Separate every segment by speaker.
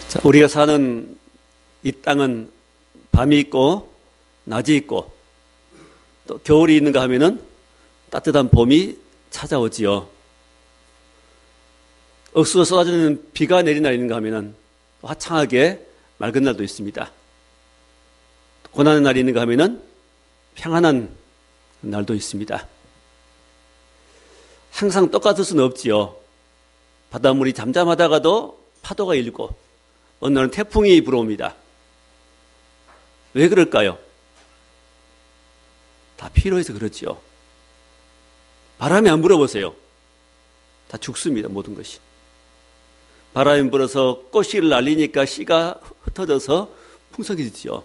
Speaker 1: 자, 우리가 사는 이 땅은 밤이 있고 낮이 있고 또 겨울이 있는가 하면은 따뜻한 봄이 찾아오지요. 억수로 쏟아지는 비가 내린 날이 있는가 하면은 화창하게 맑은 날도 있습니다. 고난의 날이 있는가 하면은 평안한 날도 있습니다. 항상 똑같을 수는 없지요. 바닷물이 잠잠하다가도 파도가 일고 어느 날은 태풍이 불어옵니다. 왜 그럴까요? 다 필요해서 그렇지요. 바람이 안 불어보세요. 다 죽습니다. 모든 것이. 바람이 불어서 꽃씨를 날리니까 씨가 흩어져서 풍성해지죠.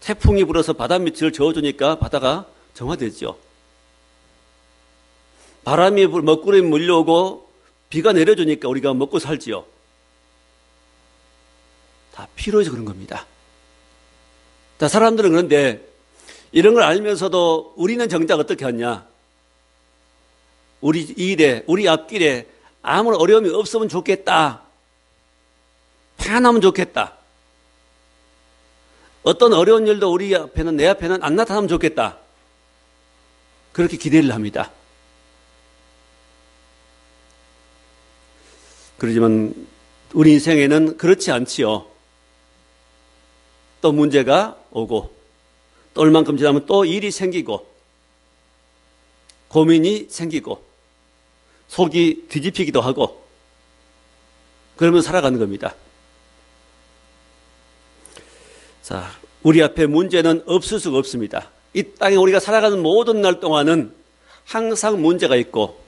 Speaker 1: 태풍이 불어서 바닷밑을 저어주니까 바다가 정화되죠. 바람이 먹구름이 몰려오고 비가 내려주니까 우리가 먹고 살지요. 다 필요해서 그런 겁니다. 자, 사람들은 그런데 이런 걸 알면서도 우리는 정작 어떻게 하냐? 우리 일에, 우리 앞길에 아무런 어려움이 없으면 좋겠다. 편안하면 좋겠다. 어떤 어려운 일도 우리 앞에는, 내 앞에는 안 나타나면 좋겠다. 그렇게 기대를 합니다. 그러지만 우리 인생에는 그렇지 않지요. 또 문제가 오고 또 얼만큼 지나면 또 일이 생기고 고민이 생기고 속이 뒤집히기도 하고 그러면서 살아가는 겁니다. 자, 우리 앞에 문제는 없을 수가 없습니다. 이 땅에 우리가 살아가는 모든 날 동안은 항상 문제가 있고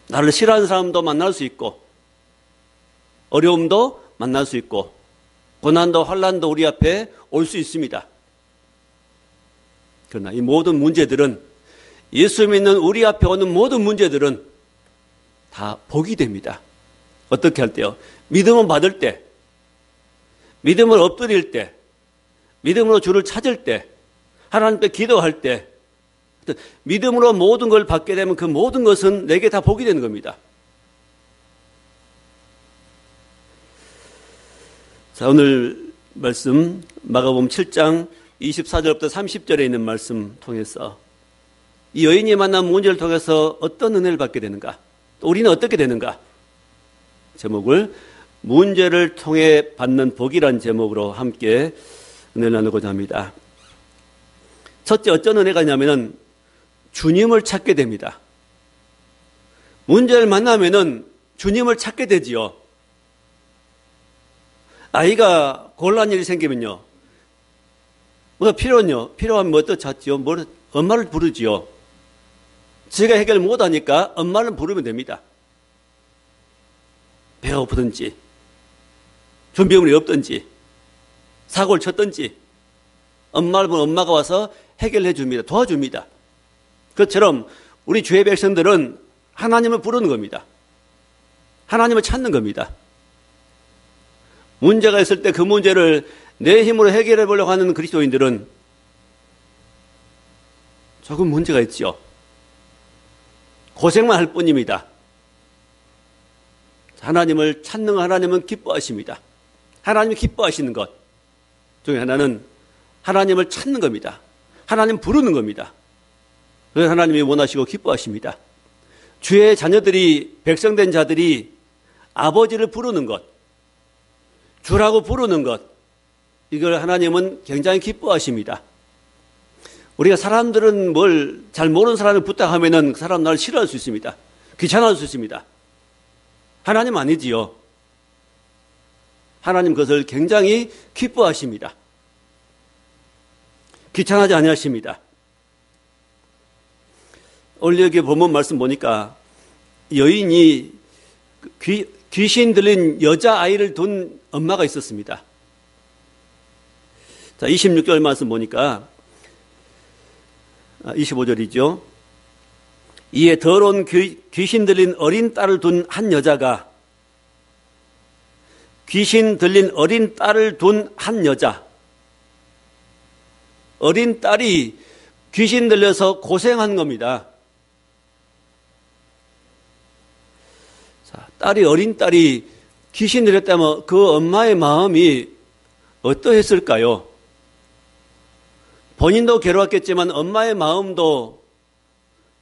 Speaker 1: 나를 싫어하는 사람도 만날 수 있고 어려움도 만날 수 있고 고난도 환난도 우리 앞에 올 수 있습니다. 그러나 이 모든 문제들은 예수 믿는 우리 앞에 오는 모든 문제들은 다 복이 됩니다. 어떻게 할 때요? 믿음을 받을 때, 믿음을 엎드릴 때, 믿음으로 주를 찾을 때, 하나님께 기도할 때, 믿음으로 모든 걸 받게 되면 그 모든 것은 내게 다 복이 되는 겁니다. 자, 오늘 말씀 마가복음 7장 24절부터 30절에 있는 말씀 통해서 이 여인이 만난 문제를 통해서 어떤 은혜를 받게 되는가? 또 우리는 어떻게 되는가? 제목을 문제를 통해 받는 복이란 제목으로 함께 은혜를 나누고자 합니다. 첫째, 어떤 은혜가 있냐면은 주님을 찾게 됩니다. 문제를 만나면은 주님을 찾게 되지요. 아이가 곤란한 일이 생기면요. 뭐가 필요하면 뭐 또 찾지요? 엄마를 부르지요. 제가 해결 못하니까 엄마를 부르면 됩니다. 배가 고프든지, 준비물이 없든지, 사고를 쳤든지, 엄마를 부르면 엄마가 와서 해결해 줍니다. 도와줍니다. 그것처럼 우리 주의 백성들은 하나님을 부르는 겁니다. 하나님을 찾는 겁니다. 문제가 있을 때 그 문제를 내 힘으로 해결해 보려고 하는 그리스도인들은 조금 문제가 있죠. 고생만 할 뿐입니다. 하나님을 찾는 하나님은 기뻐하십니다. 하나님이 기뻐하시는 것 중에 하나는 하나님을 찾는 겁니다. 하나님 부르는 겁니다. 그래서 하나님이 원하시고 기뻐하십니다. 주의 자녀들이, 백성된 자들이 아버지를 부르는 것, 주라고 부르는 것, 이걸 하나님은 굉장히 기뻐하십니다. 우리가 사람들은 뭘 잘 모르는 사람을 부탁하면은 그 사람 나를 싫어할 수 있습니다. 귀찮아할 수 있습니다. 하나님 아니지요. 하나님 그것을 굉장히 기뻐하십니다. 귀찮아하지 아니하십니다. 오늘 여기 본문 말씀 보니까 여인이 귀신 들린 여자아이를 둔 엄마가 있었습니다. 자, 26절 말씀 보니까 25절이죠. 이에 더러운 귀신 들린 어린 딸을 둔 한 여자가 귀신 들린 어린 딸을 둔 한 여자, 어린 딸이 귀신 들려서 고생한 겁니다. 자, 어린 딸이 귀신이 들였다면 그 엄마의 마음이 어떠했을까요? 본인도 괴로웠겠지만 엄마의 마음도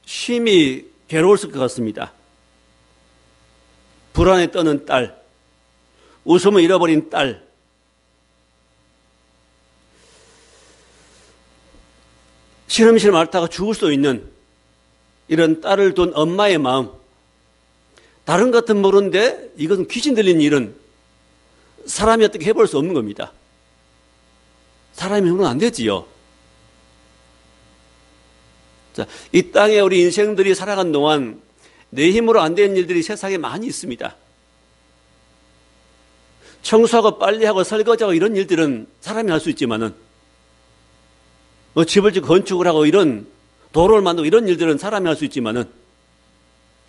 Speaker 1: 심히 괴로웠을 것 같습니다. 불안에 떠는 딸, 웃음을 잃어버린 딸, 시름시름 앓다가 죽을 수도 있는 이런 딸을 둔 엄마의 마음, 다른 것 같은 모르는데 이것은 귀신 들린 일은 사람이 어떻게 해볼 수 없는 겁니다. 사람이 힘으로는 안 되지요. 자, 이 땅에 우리 인생들이 살아간 동안 내 힘으로 안 되는 일들이 세상에 많이 있습니다. 청소하고 빨리하고 설거지하고 이런 일들은 사람이 할 수 있지만은 집을 짓고 건축을 하고 이런 도로를 만들고 이런 일들은 사람이 할 수 있지만은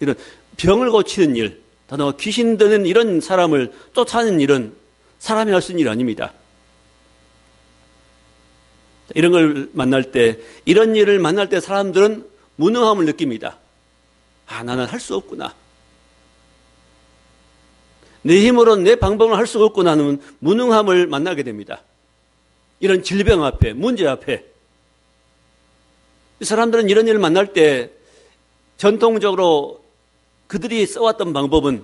Speaker 1: 이런 병을 고치는 일, 더더 귀신 드는 이런 사람을 쫓아내는 일은 사람이 할 수 있는 일이 아닙니다. 이런 걸 만날 때, 이런 일을 만날 때 사람들은 무능함을 느낍니다. 아, 나는 할 수 없구나. 내 힘으로는 내 방법을 할 수가 없구나 하는 무능함을 만나게 됩니다. 이런 질병 앞에, 문제 앞에. 이 사람들은 이런 일을 만날 때 전통적으로 그들이 써왔던 방법은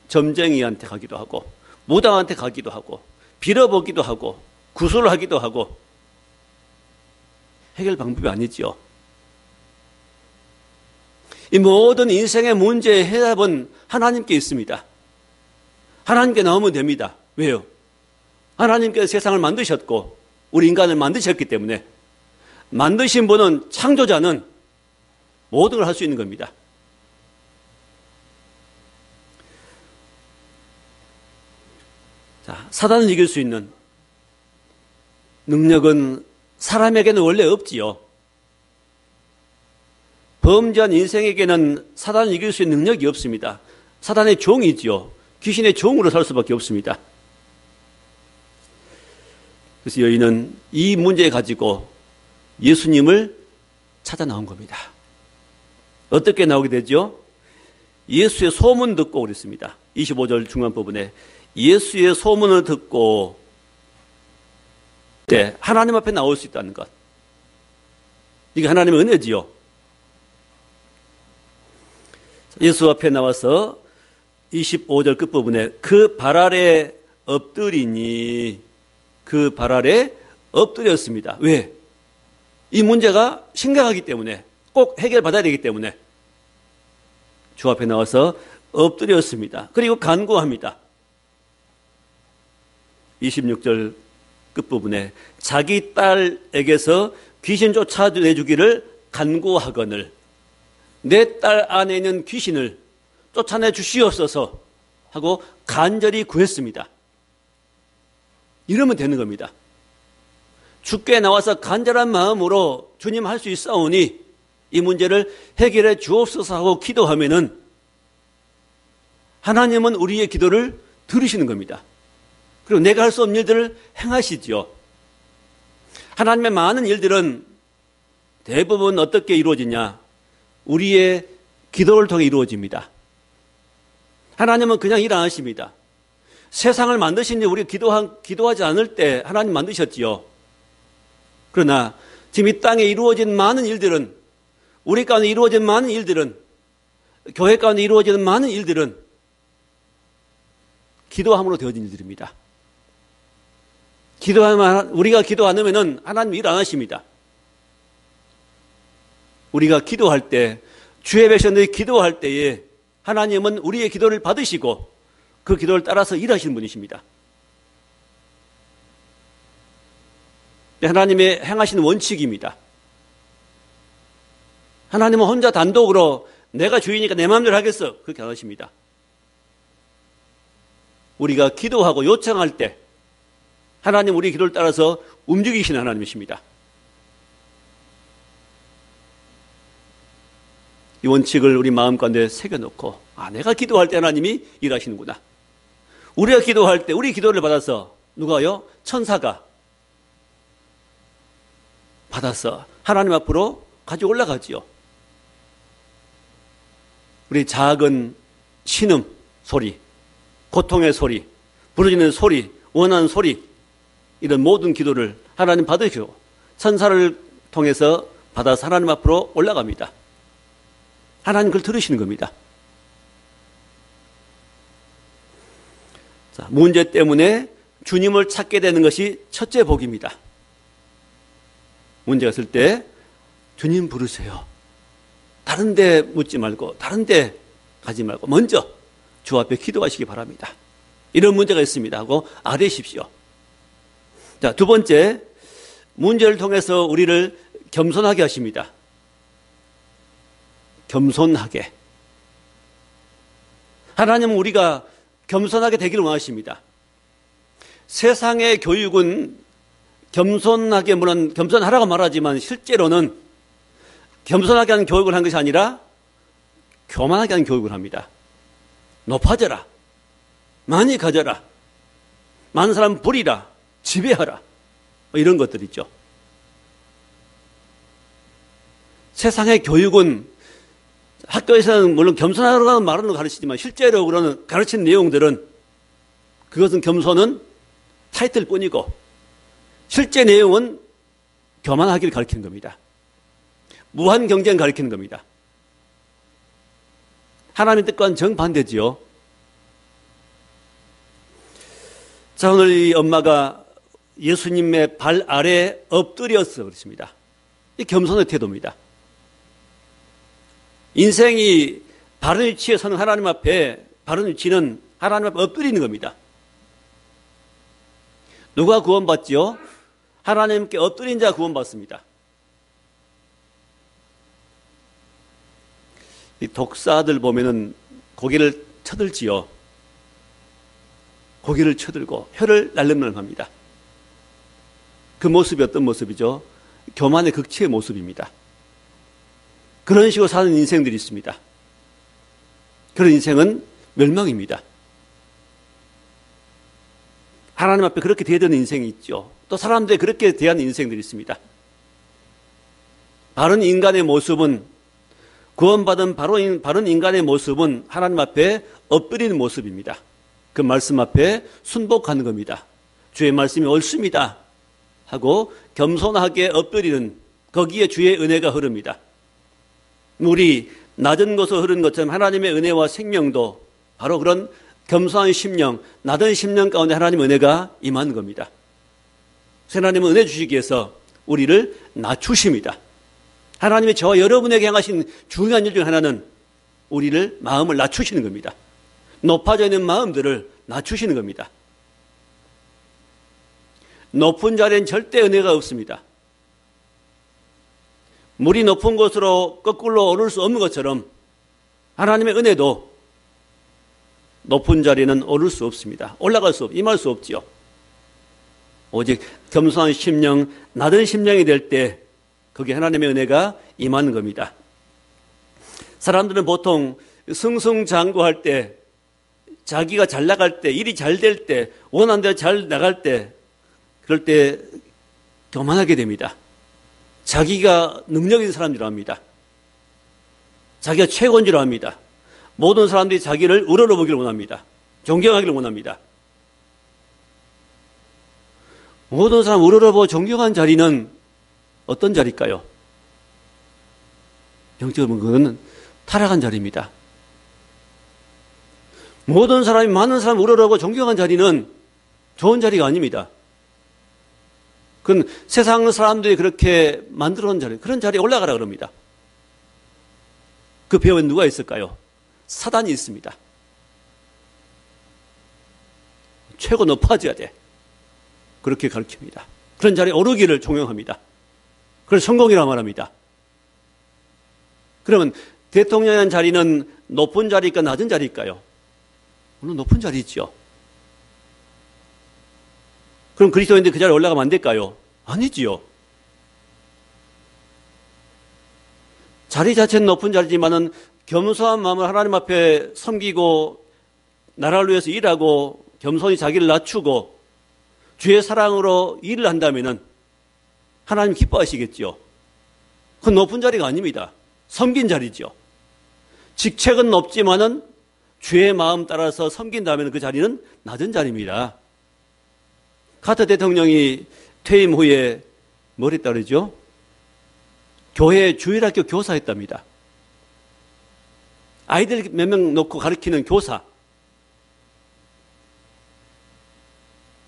Speaker 1: 점쟁이한테 가기도 하고, 무당한테 가기도 하고, 빌어보기도 하고, 구술을 하기도 하고, 해결 방법이 아니지요. 이 모든 인생의 문제의 해답은 하나님께 있습니다. 하나님께 나오면 됩니다. 왜요? 하나님께서 세상을 만드셨고 우리 인간을 만드셨기 때문에 만드신 분은, 창조자는 모든 걸 할 수 있는 겁니다. 자, 사단을 이길 수 있는 능력은 사람에게는 원래 없지요. 범죄한 인생에게는 사단을 이길 수 있는 능력이 없습니다. 사단의 종이지요. 귀신의 종으로 살 수밖에 없습니다. 그래서 여인은 이 문제 가지고 예수님을 찾아 나온 겁니다. 어떻게 나오게 되죠? 예수의 소문 듣고 그랬습니다. 25절 중간 부분에 예수의 소문을 듣고 하나님 앞에 나올 수 있다는 것. 이게 하나님의 은혜지요. 예수 앞에 나와서 25절 끝부분에 그 발 아래 엎드리니, 그 발 아래 엎드렸습니다. 왜? 이 문제가 심각하기 때문에, 꼭 해결받아야 되기 때문에 주 앞에 나와서 엎드렸습니다. 그리고 간구합니다. 26절 끝부분에 자기 딸에게서 귀신 쫓아내주기를 간구하거늘, 내 딸 안에 있는 귀신을 쫓아내 주시옵소서 하고 간절히 구했습니다. 이러면 되는 겁니다. 주께 나와서 간절한 마음으로 주님 할 수 있사오니 이 문제를 해결해 주옵소서 하고 기도하면은 하나님은 우리의 기도를 들으시는 겁니다. 그리고 내가 할 수 없는 일들을 행하시지요. 하나님의 많은 일들은 대부분 어떻게 이루어지냐? 우리의 기도를 통해 이루어집니다. 하나님은 그냥 일 안 하십니다. 세상을 만드신 지 우리가 기도하지 않을 때 하나님 만드셨지요. 그러나 지금 이 땅에 이루어진 많은 일들은, 우리 가운데 이루어진 많은 일들은, 교회 가운데 이루어지는 많은 일들은 기도함으로 되어진 일들입니다. 우리가 기도 안 하면은 하나님 일 안 하십니다. 우리가 기도할 때, 주의 백성들이 기도할 때에 하나님은 우리의 기도를 받으시고 그 기도를 따라서 일하시는 분이십니다. 하나님의 행하시는 원칙입니다. 하나님은 혼자 단독으로 내가 주인이니까 내 마음대로 하겠어, 그렇게 안 하십니다. 우리가 기도하고 요청할 때 하나님 우리 기도를 따라서 움직이시는 하나님이십니다. 이 원칙을 우리 마음 가운데 새겨놓고, 아, 내가 기도할 때 하나님이 일하시는구나. 우리가 기도할 때 우리 기도를 받아서 누가요? 천사가 받아서 하나님 앞으로 가지고 올라가지요. 우리 작은 신음 소리, 고통의 소리, 부르짖는 소리, 원하는 소리, 이런 모든 기도를 하나님 받으시고 천사를 통해서 받아서 하나님 앞으로 올라갑니다. 하나님 그걸 들으시는 겁니다. 자, 문제 때문에 주님을 찾게 되는 것이 첫째 복입니다. 문제가 있을 때 주님 부르세요. 다른 데 묻지 말고 다른 데 가지 말고 먼저 주 앞에 기도하시기 바랍니다. 이런 문제가 있습니다 하고 아뢰십시오. 자, 두 번째, 문제를 통해서 우리를 겸손하게 하십니다. 겸손하게. 하나님은 우리가 겸손하게 되기를 원하십니다. 세상의 교육은 겸손하게, 물론 겸손하라고 말하지만 실제로는 겸손하게 하는 교육을 한 것이 아니라 교만하게 하는 교육을 합니다. 높아져라. 많이 가져라. 많은 사람 부리라. 지배하라. 이런 것들이죠. 세상의 교육은 학교에서는 물론 겸손하라고 말하는 거 가르치지만 실제로 그러는 가르치는 내용들은 그것은 겸손은 타이틀 뿐이고 실제 내용은 교만하기를 가르치는 겁니다. 무한 경쟁 가르치는 겁니다. 하나님의 뜻과는 정반대지요. 자, 오늘 이 엄마가 예수님의 발 아래 엎드려서 그렇습니다. 이 겸손의 태도입니다. 인생이 바른 위치에 서는 하나님 앞에, 바른 위치는 하나님 앞에 엎드리는 겁니다. 누가 구원받지요? 하나님께 엎드린 자 구원받습니다. 이 독사들 보면은 고개를 쳐들지요. 고개를 쳐들고 혀를 날름날름합니다. 그 모습이 어떤 모습이죠? 교만의 극치의 모습입니다. 그런 식으로 사는 인생들이 있습니다. 그런 인생은 멸망입니다. 하나님 앞에 그렇게 대하는 인생이 있죠. 또 사람들이 그렇게 대하는 인생들이 있습니다. 바른 인간의 모습은, 구원받은 바른 인간의 모습은 하나님 앞에 엎드리는 모습입니다. 그 말씀 앞에 순복하는 겁니다. 주의 말씀이 옳습니다 하고 겸손하게 엎드리는, 거기에 주의 은혜가 흐릅니다. 물이 낮은 곳으로 흐르는 것처럼 하나님의 은혜와 생명도 바로 그런 겸손한 심령, 낮은 심령 가운데 하나님의 은혜가 임하는 겁니다. 하나님은 은혜 주시기 위해서 우리를 낮추십니다. 하나님이 저와 여러분에게 향하신 중요한 일 중 하나는 우리를, 마음을 낮추시는 겁니다. 높아져 있는 마음들을 낮추시는 겁니다. 높은 자리엔 절대 은혜가 없습니다. 물이 높은 곳으로 거꾸로 오를 수 없는 것처럼 하나님의 은혜도 높은 자리는 오를 수 없습니다. 올라갈 수 임할 수 없지요. 오직 겸손한 심령, 낮은 심령이 될 때 거기에 하나님의 은혜가 임하는 겁니다. 사람들은 보통 승승장구할 때, 자기가 잘 나갈 때, 일이 잘 될 때, 원하는 대로 잘 나갈 때, 그럴 때 교만하게 됩니다. 자기가 능력 있는 사람인 줄 압니다. 자기가 최고인 줄 압니다. 모든 사람들이 자기를 우러러보기를 원합니다. 존경하기를 원합니다. 모든 사람 우러러보고 존경한 자리는 어떤 자리일까요? 영적으로 그거는 타락한 자리입니다. 모든 사람이, 많은 사람 우러러보고 존경한 자리는 좋은 자리가 아닙니다. 그건 세상 사람들이 그렇게 만들어 놓은 자리, 그런 자리에 올라가라 그럽니다. 그 배후에 누가 있을까요? 사단이 있습니다. 최고 높아져야 돼. 그렇게 가르칩니다. 그런 자리에 오르기를 종용합니다. 그걸 성공이라고 말합니다. 그러면 대통령의 자리는 높은 자리일까 낮은 자리일까요? 물론 높은 자리죠. 그럼 그리스도인들이 그 자리에 올라가면 안 될까요? 아니지요. 자리 자체는 높은 자리지만은 겸손한 마음을 하나님 앞에 섬기고 나라를 위해서 일하고 겸손히 자기를 낮추고 주의 사랑으로 일을 한다면은 하나님 기뻐하시겠죠. 그건 높은 자리가 아닙니다. 섬긴 자리죠. 직책은 높지만은 주의 마음 따라서 섬긴다면 그 자리는 낮은 자리입니다. 카터 대통령이 퇴임 후에 뭘 했다 그러죠? 교회 주일학교 교사했답니다. 아이들 몇 명 놓고 가르치는 교사.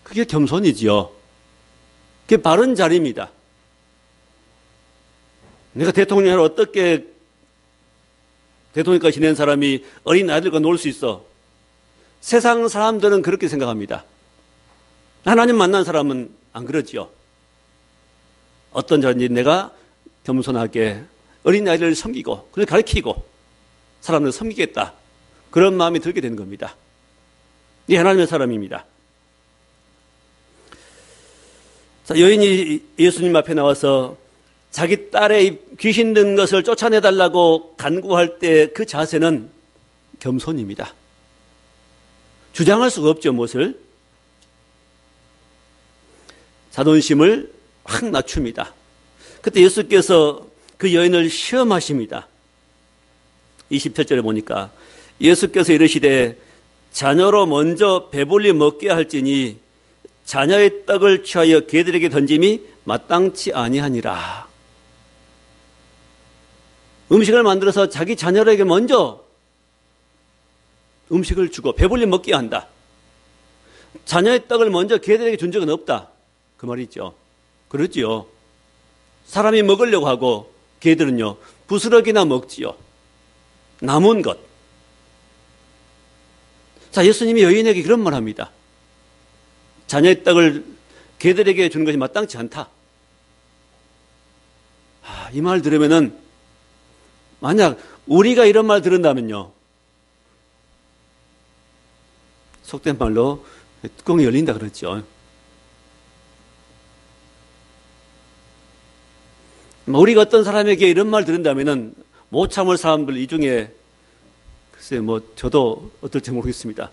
Speaker 1: 그게 겸손이지요. 그게 바른 자리입니다. 내가 대통령을 어떻게 대통령까지 지낸 사람이 어린 아이들과 놀 수 있어? 세상 사람들은 그렇게 생각합니다. 하나님 만난 사람은 안 그러지요. 어떤 자리인지 내가 겸손하게 어린 아이들을 섬기고 그걸 가르치고 사람들을 섬기겠다. 그런 마음이 들게 되는 겁니다. 이 하나님의 사람입니다. 자, 여인이 예수님 앞에 나와서 자기 딸의 귀신 든 것을 쫓아내달라고 간구할 때 그 자세는 겸손입니다. 주장할 수가 없죠, 무엇을. 자존심을 확 낮춥니다. 그때 예수께서 그 여인을 시험하십니다. 27절에 보니까 예수께서 이르시되 자녀로 먼저 배불리 먹게 할지니 자녀의 떡을 취하여 개들에게 던짐이 마땅치 아니하니라. 음식을 만들어서 자기 자녀에게 먼저 음식을 주고 배불리 먹게 한다. 자녀의 떡을 먼저 개들에게 준 적은 없다. 그 말이죠. 그렇지요. 사람이 먹으려고 하고 개들은요 부스러기나 먹지요. 남은 것. 자, 예수님이 여인에게 그런 말 합니다. 자녀의 떡을 개들에게 주는 것이 마땅치 않다. 이 말 들으면은 만약 우리가 이런 말 들은다면요 속된 말로 뚜껑이 열린다 그러죠. 우리가 어떤 사람에게 이런 말 들은다면은 못 참을 사람들 이 중에 글쎄 저도 어떨지 모르겠습니다.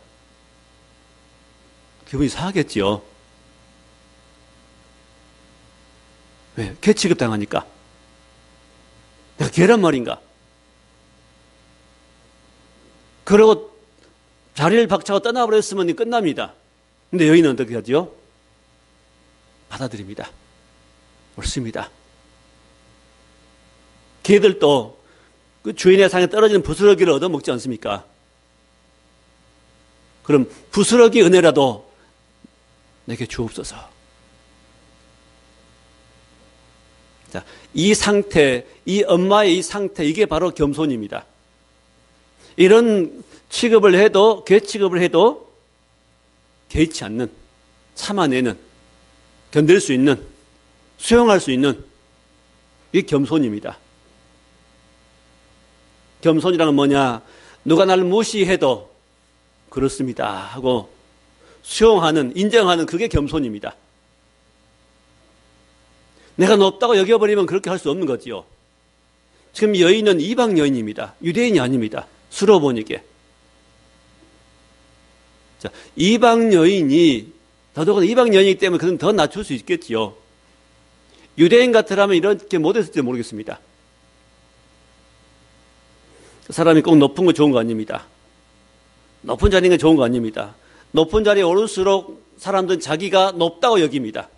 Speaker 1: 기분이 상하겠지요. 왜? 개 취급당하니까. 내가 개란 말인가? 그러고 자리를 박차고 떠나버렸으면 끝납니다. 근데 여인은 어떻게 하죠? 받아들입니다. 옳습니다. 개들도 그 주인의 상에 떨어지는 부스러기를 얻어먹지 않습니까? 그럼 부스러기 은혜라도 내게 주옵소서. 자, 이 상태, 이 엄마의 이 상태, 이게 바로 겸손입니다. 이런 취급을 해도, 개 취급을 해도 개의치 않는, 참아내는, 견딜 수 있는, 수용할 수 있는, 이게 겸손입니다. 겸손이란 뭐냐? 누가 나를 무시해도 그렇습니다 하고 수용하는, 인정하는 그게 겸손입니다. 내가 높다고 여겨버리면 그렇게 할 수 없는 거지요. 지금 여인은 이방 여인입니다. 유대인이 아닙니다. 수로보니게. 자, 이방 여인이, 더더군다나 이방 여인이기 때문에 그는 더 낮출 수 있겠지요. 유대인 같으라면 이렇게 못했을지 모르겠습니다. 사람이 꼭 높은 거 좋은 거 아닙니다. 높은 자리인 게 좋은 거 아닙니다. 높은 자리에 오를수록 사람들은 자기가 높다고 여깁니다.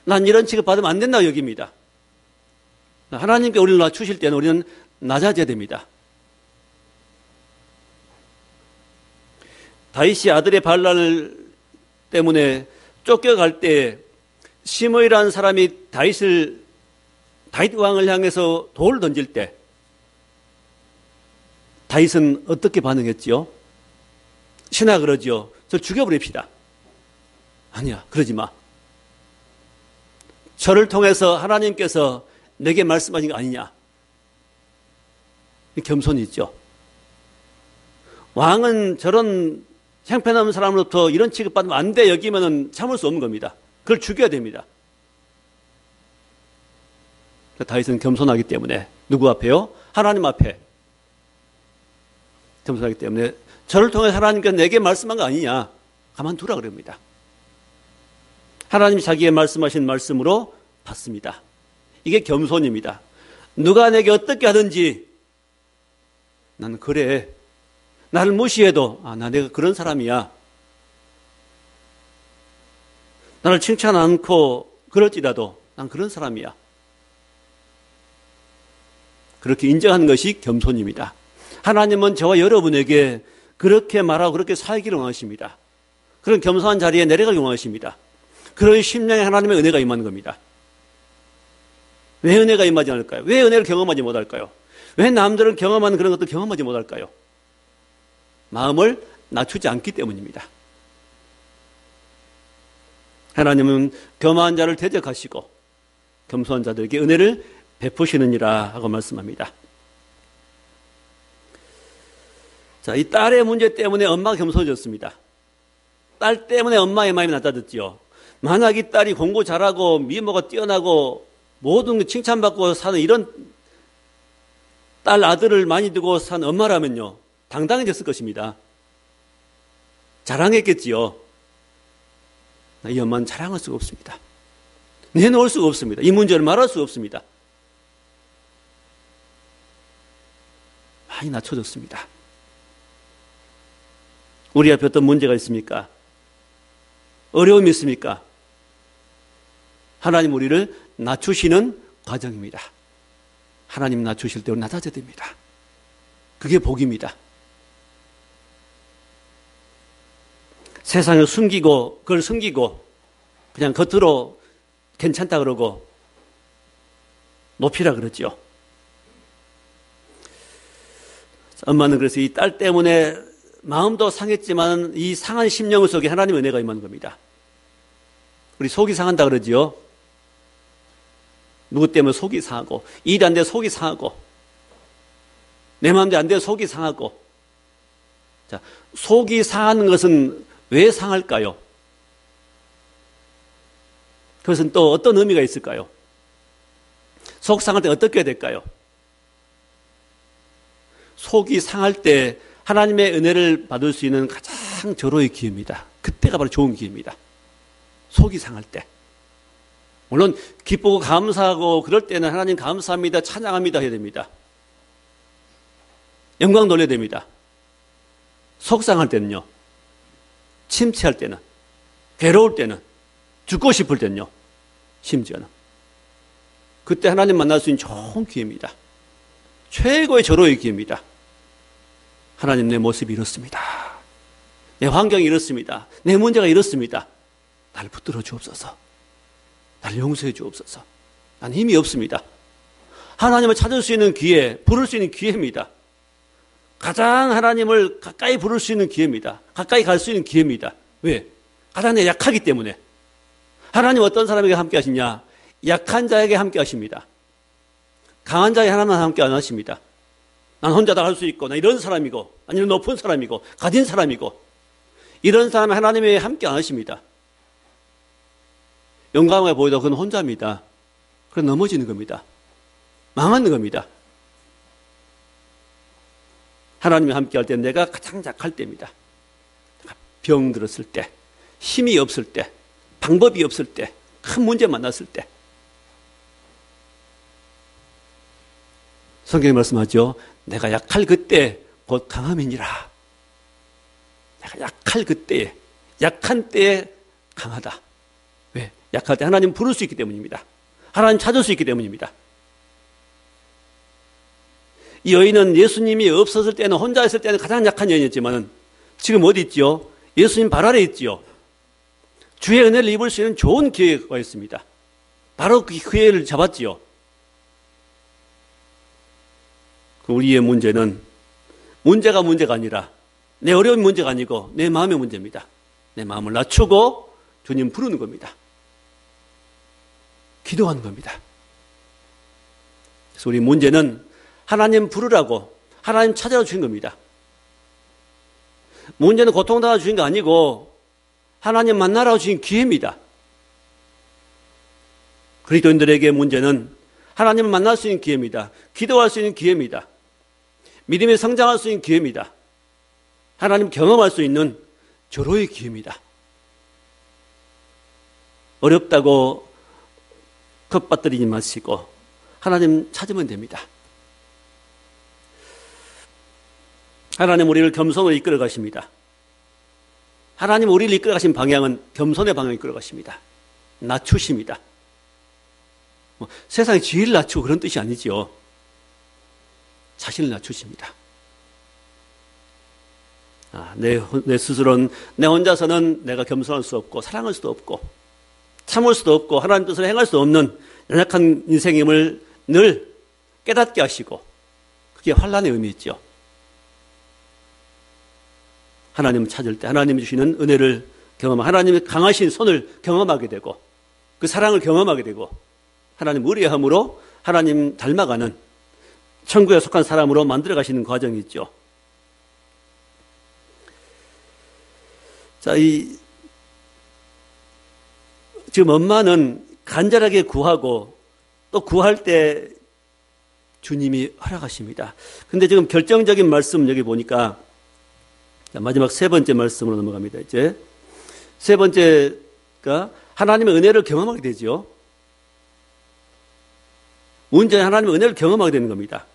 Speaker 1: 난 이런 취급 받으면 안 된다고 여깁니다. 하나님께 우리를 낮추실 때는 우리는 낮아져야 됩니다. 다윗이 아들의 반란 때문에 쫓겨갈 때 시므이라는 사람이 다윗 왕을 향해서 돌을 던질 때 다윗은 어떻게 반응했지요? 신하 그러지요. 저 죽여버립시다. 아니야, 그러지 마. 저를 통해서 하나님께서 내게 말씀하신 거 아니냐. 겸손이 있죠. 왕은 저런 형편없는 사람으로부터 이런 취급받으면 안 돼 여기면 참을 수 없는 겁니다. 그걸 죽여야 됩니다. 다윗은 겸손하기 때문에 누구 앞에요? 하나님 앞에 겸손하기 때문에 저를 통해 하나님께서 내게 말씀한 거 아니냐. 가만두라 그럽니다. 하나님이 자기의 말씀하신 말씀으로 받습니다. 이게 겸손입니다. 누가 내게 어떻게 하든지 나는 그래. 나를 무시해도 내가 그런 사람이야. 나를 칭찬 않고 그럴지라도 난 그런 사람이야. 그렇게 인정하는 것이 겸손입니다. 하나님은 저와 여러분에게 그렇게 말하고 그렇게 살기를 원하십니다. 그런 겸손한 자리에 내려가기 원하십니다. 그런 심령에 하나님의 은혜가 임하는 겁니다. 왜 은혜가 임하지 않을까요? 왜 은혜를 경험하지 못할까요? 왜 남들은 경험하는 그런 것도 경험하지 못할까요? 마음을 낮추지 않기 때문입니다. 하나님은 겸허한 자를 대적하시고 겸손한 자들에게 은혜를 베푸시느니라 하고 말씀합니다. 자, 이 딸의 문제 때문에 엄마가 겸손해졌습니다. 딸 때문에 엄마의 마음이 낮아졌지요. 만약 이 딸이 공부 잘하고 미모가 뛰어나고 모든 게 칭찬받고 사는 이런 딸 아들을 많이 두고 산 엄마라면요, 당당해졌을 것입니다. 자랑했겠지요. 이 엄마는 자랑할 수가 없습니다. 내놓을 수가 없습니다. 이 문제를 말할 수가 없습니다. 많이 낮춰졌습니다. 우리 앞에 어떤 문제가 있습니까? 어려움이 있습니까? 하나님 우리를 낮추시는 과정입니다. 하나님 낮추실 때 낮아져야 됩니다. 그게 복입니다. 세상을 숨기고 그걸 숨기고 그냥 겉으로 괜찮다 그러고 높이라 그러죠. 엄마는 그래서 이 딸 때문에 마음도 상했지만 이 상한 심령 속에 하나님의 은혜가 임하는 겁니다. 우리 속이 상한다 그러지요. 누구 때문에 속이 상하고, 일이 안 돼 속이 상하고, 내 마음대로 안 돼 속이 상하고. 자, 속이 상하는 것은 왜 상할까요? 그것은 또 어떤 의미가 있을까요? 속 상할 때 어떻게 해야 될까요? 속이 상할 때 하나님의 은혜를 받을 수 있는 가장 절호의 기회입니다. 그때가 바로 좋은 기회입니다. 속이 상할 때. 물론 기쁘고 감사하고 그럴 때는 하나님 감사합니다, 찬양합니다 해야 됩니다. 영광 돌려야 됩니다. 속상할 때는요, 침체할 때는, 괴로울 때는, 죽고 싶을 때는요, 심지어는 그때 하나님 만날 수 있는 좋은 기회입니다. 최고의 절호의 기회입니다. 하나님, 내 모습이 이렇습니다. 내 환경이 이렇습니다. 내 문제가 이렇습니다. 나를 붙들어 주옵소서. 나를 용서해 주옵소서. 난 힘이 없습니다. 하나님을 찾을 수 있는 기회, 부를 수 있는 기회입니다. 가장 하나님을 가까이 부를 수 있는 기회입니다. 가까이 갈 수 있는 기회입니다. 왜? 가장 내가 약하기 때문에. 하나님 어떤 사람에게 함께 하시냐? 약한 자에게 함께 하십니다. 강한 자에게 하나님은 함께 안 하십니다. 난 혼자 다 할 수 있고, 나 이런 사람이고, 아니면 높은 사람이고, 가진 사람이고, 이런 사람은 하나님이 함께 안 하십니다. 용감하게 보이다 그건 혼자입니다. 그래 넘어지는 겁니다. 망하는 겁니다. 하나님이 함께 할 때 내가 가장 약할 때입니다. 병 들었을 때, 힘이 없을 때, 방법이 없을 때, 큰 문제 만났을 때. 성경이 말씀하죠. 내가 약할 그때 곧 강함이니라. 내가 약할 그때에, 약한 때에 강하다. 왜? 약할 때 하나님 부를 수 있기 때문입니다. 하나님 찾을 수 있기 때문입니다. 이 여인은 예수님이 없었을 때는, 혼자 있을 때는 가장 약한 여인이었지만 지금 어디 있지요? 예수님 발 아래 있지요. 주의 은혜를 입을 수 있는 좋은 기회가 있습니다. 바로 그 기회를 잡았지요. 우리의 문제는 문제가 아니라 내 어려운 문제가 아니고 내 마음의 문제입니다. 내 마음을 낮추고 주님 부르는 겁니다. 기도하는 겁니다. 그래서 우리 문제는 하나님 부르라고, 하나님 찾아라 주신 겁니다. 문제는 고통당하 주신 게 아니고 하나님 만나라고 주신 기회입니다. 그리스도인들에게 문제는 하나님을 만날 수 있는 기회입니다. 기도할 수 있는 기회입니다. 믿음에 성장할 수 있는 기회입니다. 하나님 경험할 수 있는 절호의 기회입니다. 어렵다고 겁받들이지 마시고 하나님 찾으면 됩니다. 하나님 우리를 겸손으로 이끌어 가십니다. 하나님 우리를 이끌어 가신 방향은 겸손의 방향을 이끌어 가십니다. 낮추십니다. 세상에 지위를 낮추고 그런 뜻이 아니지요. 자신을 낮추십니다. 내 스스로는 내 혼자서는 내가 겸손할 수 없고 사랑할 수도 없고 참을 수도 없고 하나님 뜻을 행할 수 없는 연약한 인생임을 늘 깨닫게 하시고, 그게 환난의 의미있죠. 하나님을 찾을 때 하나님이 주시는 은혜를 경험하고 하나님의 강하신 손을 경험하게 되고 그 사랑을 경험하게 되고 하나님 의뢰함으로 하나님 닮아가는 천국에 속한 사람으로 만들어 가시는 과정이 있죠. 자, 지금 엄마는 간절하게 구하고 또 구할 때 주님이 허락하십니다. 근데 지금 결정적인 말씀 여기 보니까 마지막 세 번째 말씀으로 넘어갑니다. 이제 세 번째가 하나님의 은혜를 경험하게 되죠. 온전히 하나님의 은혜를 경험하게 되는 겁니다.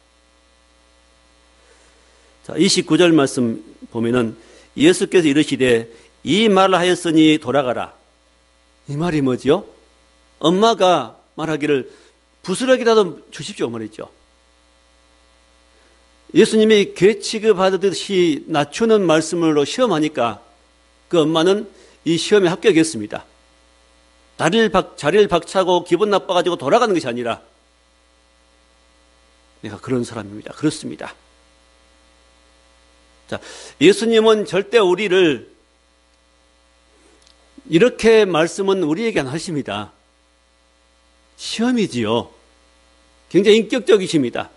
Speaker 1: 자, 29절 말씀 보면은 예수께서 이르시되 이 말을 하였으니 돌아가라. 이 말이 뭐지요? 엄마가 말하기를 부스러기라도 주십시오 말이죠. 예수님이 괴 취급하듯이 낮추는 말씀으로 시험하니까 그 엄마는 이 시험에 합격했습니다. 자리를 박차고 기분 나빠가지고 돌아가는 것이 아니라 내가 그런 사람입니다. 그렇습니다. 자, 예수님은 절대 우리를 이렇게 말씀은 우리에게 안 하십니다. 시험이지요. 굉장히 인격적이십니다.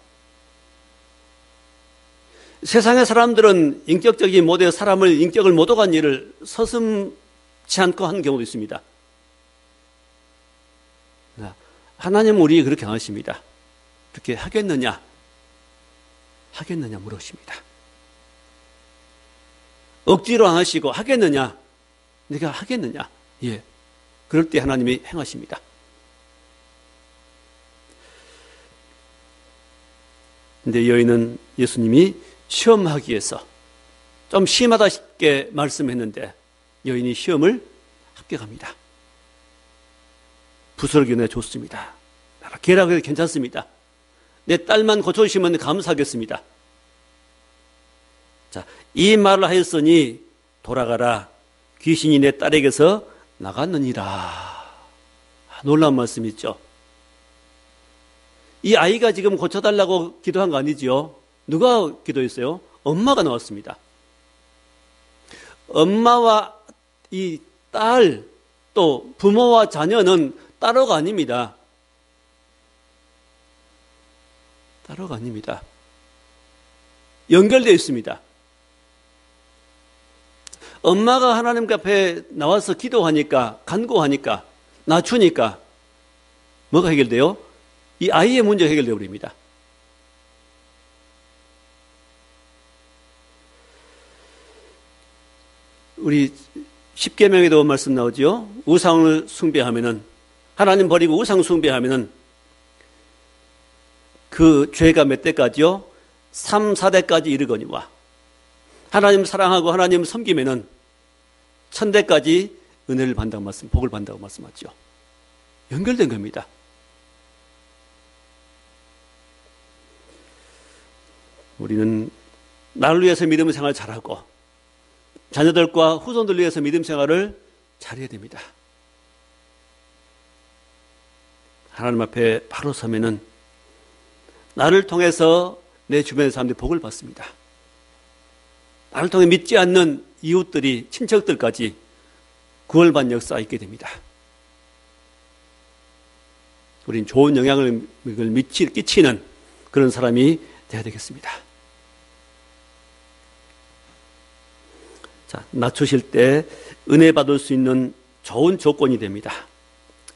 Speaker 1: 세상의 사람들은 인격적이 못해 사람을 인격을 못 오간 일을 서슴지 않고 하는 경우도 있습니다. 하나님은 우리에게 그렇게 안 하십니다. 그렇게 하겠느냐? 하겠느냐 물으십니다. 억지로 안 하시고 하겠느냐? 내가 하겠느냐? 예. 그럴 때 하나님이 행하십니다. 근데 여인은 예수님이 시험하기 위해서 좀 심하다 싶게 말씀했는데 여인이 시험을 합격합니다. 부스러기 내 좋습니다. 계략해도 괜찮습니다. 내 딸만 고쳐주시면 감사하겠습니다. 자, 이 말을 하였으니 돌아가라. 귀신이 내 딸에게서 나갔느니라. 놀라운 말씀 있죠. 이 아이가 지금 고쳐달라고 기도한 거 아니지요? 누가 기도했어요? 엄마가 나왔습니다. 엄마와 이 딸, 또 부모와 자녀는 따로가 아닙니다. 따로가 아닙니다. 연결되어 있습니다. 엄마가 하나님 앞에 나와서 기도하니까, 간구하니까, 낮추니까 뭐가 해결돼요? 이 아이의 문제가 해결되어 버립니다. 우리 십계명에도 말씀 나오죠. 우상을 숭배하면은, 하나님 버리고 우상 숭배하면은 그 죄가 몇 대까지요? 3, 4대까지 이르거니와 하나님 사랑하고 하나님 섬기면은 1000대까지 은혜를 받는다고 말씀, 복을 받는다고 말씀하죠. 연결된 겁니다. 우리는 나를 위해서 믿음 생활을 잘하고 자녀들과 후손들 위해서 믿음 생활을 잘해야 됩니다. 하나님 앞에 바로 서면은 나를 통해서 내 주변의 사람들이 복을 받습니다. 나를 통해 믿지 않는 이웃들이, 친척들까지 구원받는 역사가 있게 됩니다. 우린 좋은 영향을 끼치는 그런 사람이 되어야 되겠습니다. 자, 낮추실 때 은혜 받을 수 있는 좋은 조건이 됩니다.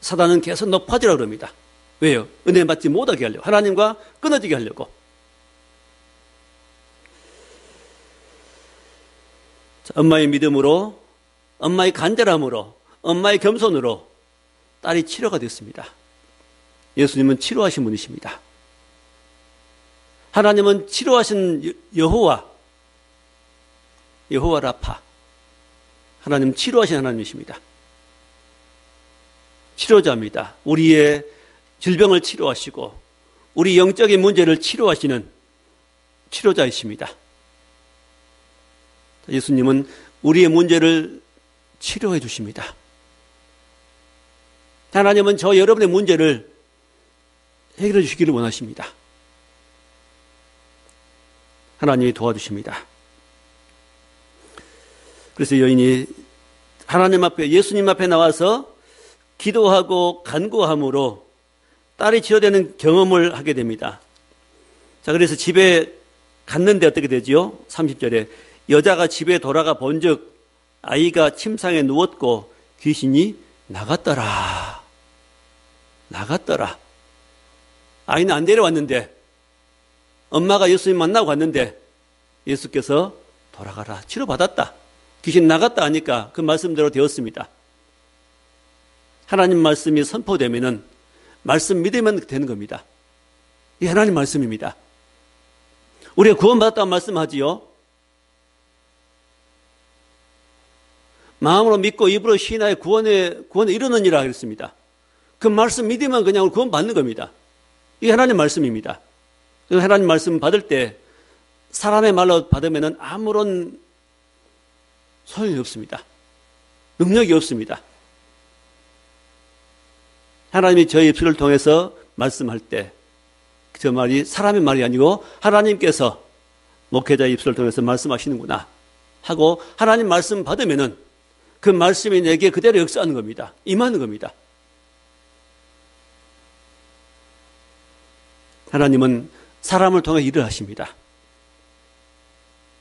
Speaker 1: 사단은 계속 높아지라고 그럽니다. 왜요? 은혜 받지 못하게 하려고. 하나님과 끊어지게 하려고. 자, 엄마의 믿음으로, 엄마의 간절함으로, 엄마의 겸손으로 딸이 치료가 됐습니다. 예수님은 치료하신 분이십니다. 하나님은 치료하신 여호와, 여호와 라파. 하나님 치료하신 하나님이십니다. 치료자입니다. 우리의 질병을 치료하시고 우리 영적인 문제를 치료하시는 치료자이십니다. 예수님은 우리의 문제를 치료해 주십니다. 하나님은 저 여러분의 문제를 해결해 주시기를 원하십니다. 하나님이 도와주십니다. 그래서 여인이 하나님 앞에, 예수님 앞에 나와서 기도하고 간구함으로 딸이 치료되는 경험을 하게 됩니다. 자, 그래서 집에 갔는데 어떻게 되지요? 30절에 여자가 집에 돌아가 본즉 아이가 침상에 누웠고 귀신이 나갔더라. 아이는 안 데려왔는데 엄마가 예수님 만나고 갔는데 예수께서 돌아가라. 치료받았다. 귀신 나갔다 하니까 그 말씀대로 되었습니다. 하나님 말씀이 선포되면은 말씀 믿으면 되는 겁니다. 이 하나님 말씀입니다. 우리가 구원받았다고 말씀하지요. 마음으로 믿고 입으로 시인하여 구원에 이르느니라 그랬습니다. 그 말씀 믿으면 그냥 구원받는 겁니다. 이게 하나님 말씀입니다. 하나님 말씀 받을 때 사람의 말로 받으면 아무런 소용이 없습니다. 능력이 없습니다. 하나님이 저의 입술을 통해서 말씀할 때 저 말이 사람의 말이 아니고 하나님께서 목회자의 입술을 통해서 말씀하시는구나 하고 하나님 말씀 받으면은 그 말씀이 내게 그대로 역사하는 겁니다. 임하는 겁니다. 하나님은 사람을 통해 일을 하십니다.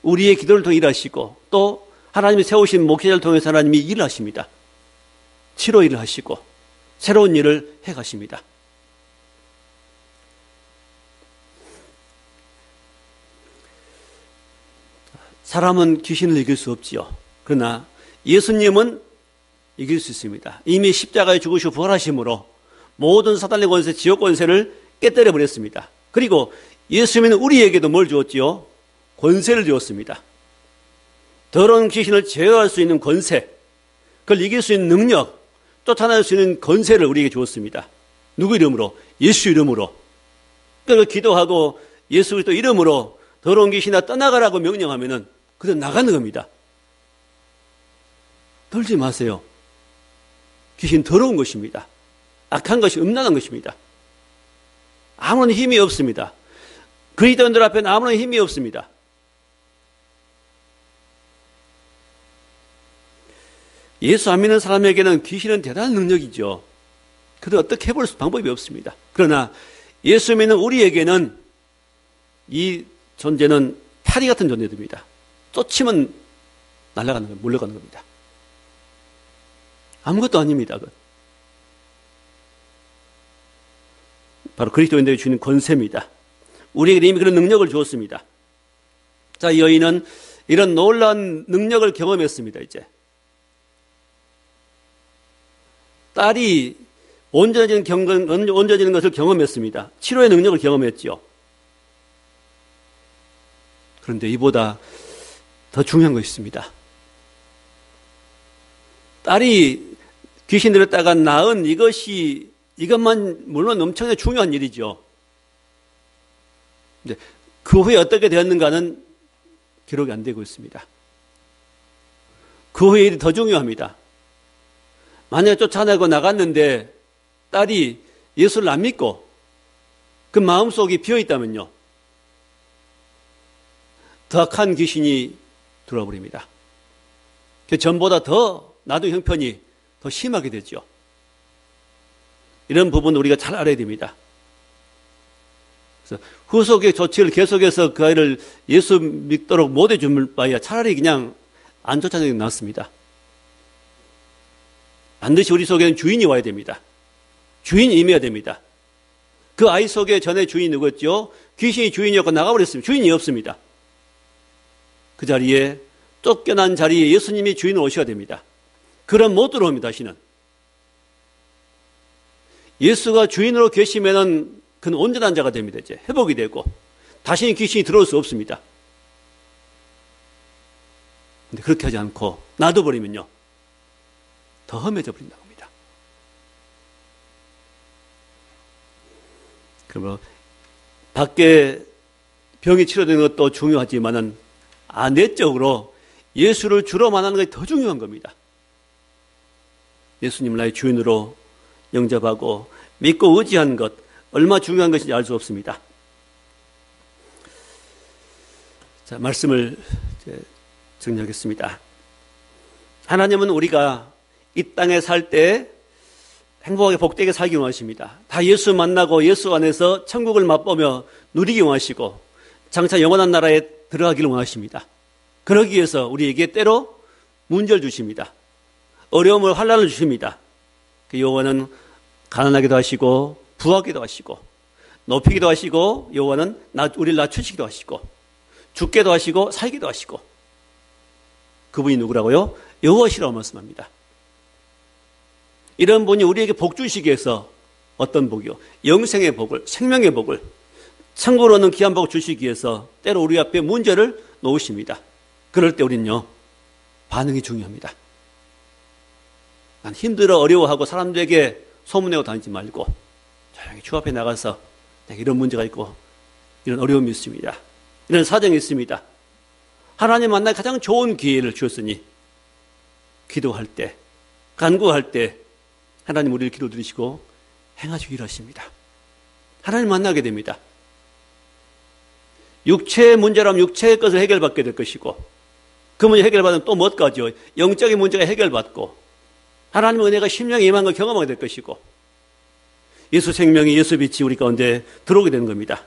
Speaker 1: 우리의 기도를 통해 일하시고 또 하나님이 세우신 목회자를 통해서 하나님이 일을 하십니다. 치료 일을 하시고 새로운 일을 해가십니다. 사람은 귀신을 이길 수 없지요. 그러나 예수님은 이길 수 있습니다. 이미 십자가에 죽으시고 부활하심으로 모든 사단의 권세, 지옥 권세를 깨뜨려 버렸습니다. 그리고 예수님은 우리에게도 뭘 주었지요? 권세를 주었습니다. 더러운 귀신을 제어할 수 있는 권세, 그걸 이길 수 있는 능력, 쫓아낼 수 있는 권세를 우리에게 주었습니다. 누구 이름으로? 예수 이름으로. 그걸 기도하고 예수 그리스도 이름으로 더러운 귀신아 떠나가라고 명령하면은 그대로 나가는 겁니다. 떨지 마세요. 귀신 더러운 것입니다. 악한 것이 음란한 것입니다. 아무런 힘이 없습니다. 그리스도인들 앞에는 아무런 힘이 없습니다. 예수 안 믿는 사람에게는 귀신은 대단한 능력이죠. 그래도 어떻게 해볼 방법이 없습니다. 그러나 예수 믿는 우리에게는 이 존재는 파리 같은 존재들입니다. 쫓으면 날아가는 겁니다. 물러가는 겁니다. 아무것도 아닙니다. 그건. 바로 그리스도인들에게 주는 권세입니다. 우리에게 이미 그런 능력을 주었습니다. 자, 이 여인은 이런 놀라운 능력을 경험했습니다. 이제 딸이 온전해지는 것을 경험했습니다. 치료의 능력을 경험했지요. 그런데 이보다 더 중요한 것이 있습니다. 딸이 귀신 들었다가 낳은 이것만 물론 엄청나게 중요한 일이죠. 근데 그 후에 어떻게 되었는가는 기록이 안 되고 있습니다. 그 후의 일이 더 중요합니다. 만약에 쫓아내고 나갔는데 딸이 예수를 안 믿고 그 마음속이 비어있다면요. 더 악한 귀신이 들어와 버립니다. 그 전보다 더 나도 형편이 더 심하게 되죠. 이런 부분 우리가 잘 알아야 됩니다. 그래서 후속의 조치를 계속해서 그 아이를 예수 믿도록 못 해줄 바에야 차라리 그냥 안 쫓아내는 게 낫습니다. 반드시 우리 속에는 주인이 와야 됩니다. 주인이 임해야 됩니다. 그 아이 속에 전에 주인이 누구였죠? 귀신이 주인이었고 나가버렸습니다. 주인이 없습니다. 그 자리에 쫓겨난 자리에 예수님이 주인으로 오셔야 됩니다. 그럼 못 들어옵니다. 다시는. 예수가 주인으로 계시면은 그는 온전한 자가 됩니다. 이제 회복이 되고 다시는 귀신이 들어올 수 없습니다. 근데 그렇게 하지 않고 놔둬버리면요, 더 험해져 버린다고 합니다. 그러면 밖에 병이 치료되는 것도 중요하지만은 내적으로 예수를 주로 만나는 것이 더 중요한 겁니다. 예수님 나의 주인으로 영접하고 믿고 의지하는 것, 얼마나 중요한 것인지 알 수 없습니다. 자, 말씀을 정리하겠습니다. 하나님은 우리가 이 땅에 살 때 행복하게 복되게 살기 원하십니다. 다 예수 만나고 예수 안에서 천국을 맛보며 누리기 원하시고 장차 영원한 나라에 들어가기를 원하십니다. 그러기 위해서 우리에게 때로 문제를 주십니다. 어려움을 환난을 주십니다. 그 여호와는 가난하기도 하시고 부하기도 하시고 높이기도 하시고 여호와는 우리를 낮추시기도 하시고 죽게도 하시고 살기도 하시고 그분이 누구라고요? 여호와시라고 말씀합니다. 이런 분이 우리에게 복 주시기 위해서 어떤 복이요? 영생의 복을, 생명의 복을, 천국으로 오는 귀한 복을 주시기 위해서 때로 우리 앞에 문제를 놓으십니다. 그럴 때 우리는요, 반응이 중요합니다. 난 힘들어 어려워하고 사람들에게 소문내고 다니지 말고 조용히 주 앞에 나가서 내가 이런 문제가 있고 이런 어려움이 있습니다. 이런 사정이 있습니다. 하나님 만나 가장 좋은 기회를 주었으니 기도할 때, 간구할 때 하나님 우리를 기도 들으시고 행하시기를 하십니다. 하나님 만나게 됩니다. 육체의 문제라면 육체의 것을 해결받게 될 것이고 그 문제 해결받으면 또 무엇까지요? 영적인 문제가 해결받고 하나님의 은혜가 심령에 임한 걸 경험하게 될 것이고 예수 생명이 예수 빛이 우리 가운데 들어오게 되는 겁니다.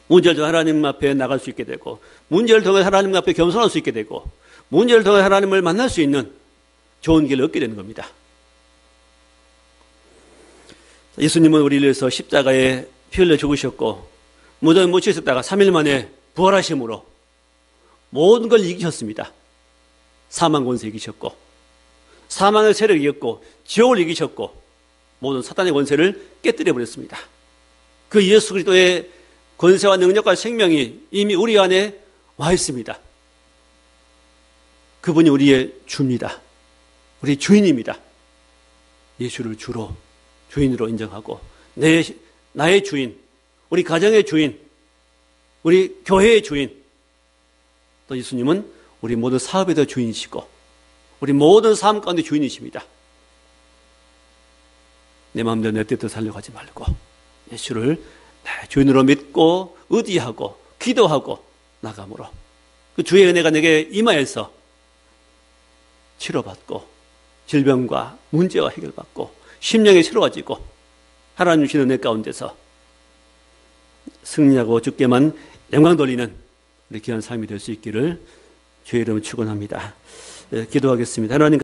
Speaker 1: 문제를 통해 하나님 앞에 나갈 수 있게 되고 문제를 통해 하나님 앞에 겸손할 수 있게 되고 문제를 통해 하나님을 만날 수 있는 좋은 길을 얻게 되는 겁니다. 예수님은 우리를 위해서 십자가에 피 흘려 죽으셨고 무덤에 묻혀 있었다가 3일 만에 부활하심으로 모든 걸 이기셨습니다. 사망 권세 이기셨고 사망의 세력을 이겼고 지옥을 이기셨고 모든 사탄의 권세를 깨뜨려 버렸습니다. 그 예수 그리스도의 권세와 능력과 생명이 이미 우리 안에 와 있습니다. 그분이 우리의 주입니다. 우리 주인입니다. 예수를 주로 주인으로 인정하고 나의 주인, 우리 가정의 주인, 우리 교회의 주인, 또 예수님은 우리 모든 사업에도 주인이시고 우리 모든 삶 가운데 주인이십니다. 내 마음대로 내 뜻대로 살려고 하지 말고 예수를 주인으로 믿고 의지하고 기도하고 나감으로 그 주의 은혜가 내게 임하여서 치료받고 질병과 문제와 해결받고 심령이 새로워지고 하나님 주시는 은혜 가운데서 승리하고 주께만 영광 돌리는 우리 귀한 삶이 될 수 있기를 주의 이름으로 축원합니다. 기도하겠습니다. 하나님